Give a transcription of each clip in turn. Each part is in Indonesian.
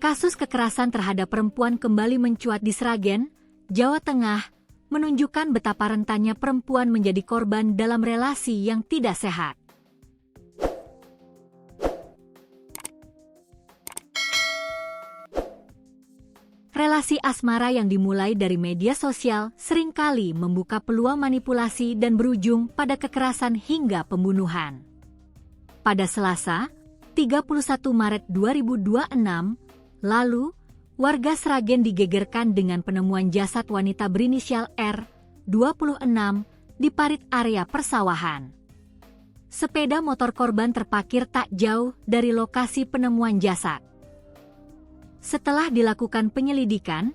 Kasus kekerasan terhadap perempuan kembali mencuat di Sragen, Jawa Tengah, menunjukkan betapa rentannya perempuan menjadi korban dalam relasi yang tidak sehat. Relasi asmara yang dimulai dari media sosial seringkali membuka peluang manipulasi dan berujung pada kekerasan hingga pembunuhan. Pada Selasa, 31 Maret 2026, lalu, warga Sragen digegerkan dengan penemuan jasad wanita berinisial R, 26, di parit area persawahan. Sepeda motor korban terparkir tak jauh dari lokasi penemuan jasad. Setelah dilakukan penyelidikan,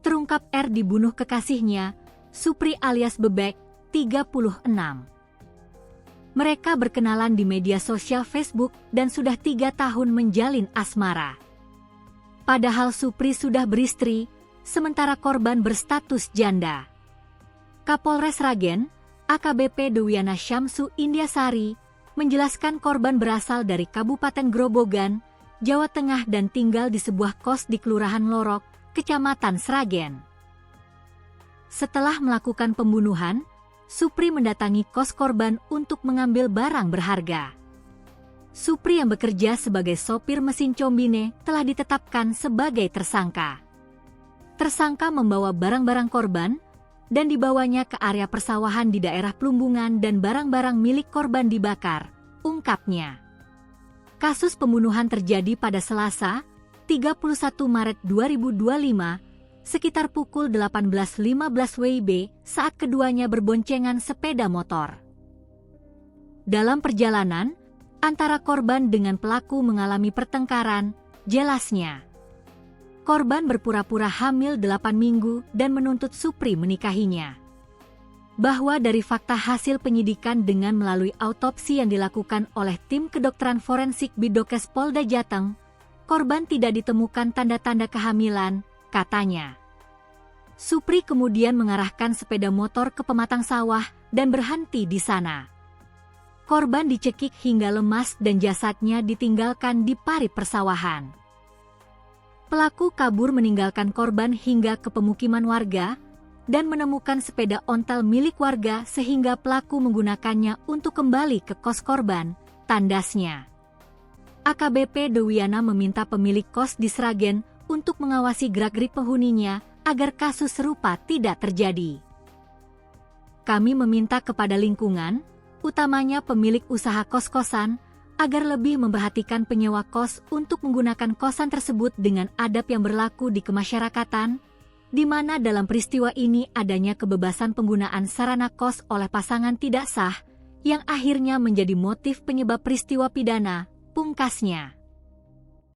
terungkap R dibunuh kekasihnya, Supri alias Bebek, 36. Mereka berkenalan di media sosial Facebook dan sudah 3 tahun menjalin asmara. Padahal Supri sudah beristri, sementara korban berstatus janda. Kapolres Sragen, AKBP Dewiana Syamsu Indiasari, menjelaskan korban berasal dari Kabupaten Grobogan, Jawa Tengah dan tinggal di sebuah kos di Kelurahan Lorok, Kecamatan Sragen. Setelah melakukan pembunuhan, Supri mendatangi kos korban untuk mengambil barang berharga. Supri yang bekerja sebagai sopir mesin combine telah ditetapkan sebagai tersangka. Tersangka membawa barang-barang korban dan dibawanya ke area persawahan di daerah Plumbungan dan barang-barang milik korban dibakar, ungkapnya. Kasus pembunuhan terjadi pada Selasa, 31 Maret 2025, sekitar pukul 18.15 WIB saat keduanya berboncengan sepeda motor. Dalam perjalanan, antara korban dengan pelaku mengalami pertengkaran, jelasnya. Korban berpura-pura hamil 8 minggu dan menuntut Supri menikahinya. Bahwa dari fakta hasil penyidikan dengan melalui autopsi yang dilakukan oleh tim kedokteran forensik Bidokes Polda Jateng, korban tidak ditemukan tanda-tanda kehamilan, katanya. Supri kemudian mengarahkan sepeda motor ke pematang sawah dan berhenti di sana. Korban dicekik hingga lemas dan jasadnya ditinggalkan di parit persawahan. Pelaku kabur meninggalkan korban hingga ke pemukiman warga, dan menemukan sepeda ontel milik warga sehingga pelaku menggunakannya untuk kembali ke kos korban, tandasnya. AKBP Dewiana meminta pemilik kos di Sragen untuk mengawasi gerak-gerik penghuninya agar kasus serupa tidak terjadi. Kami meminta kepada lingkungan, utamanya pemilik usaha kos-kosan, agar lebih memperhatikan penyewa kos untuk menggunakan kosan tersebut dengan adab yang berlaku di kemasyarakatan, di mana dalam peristiwa ini adanya kebebasan penggunaan sarana kos oleh pasangan tidak sah, yang akhirnya menjadi motif penyebab peristiwa pidana, pungkasnya.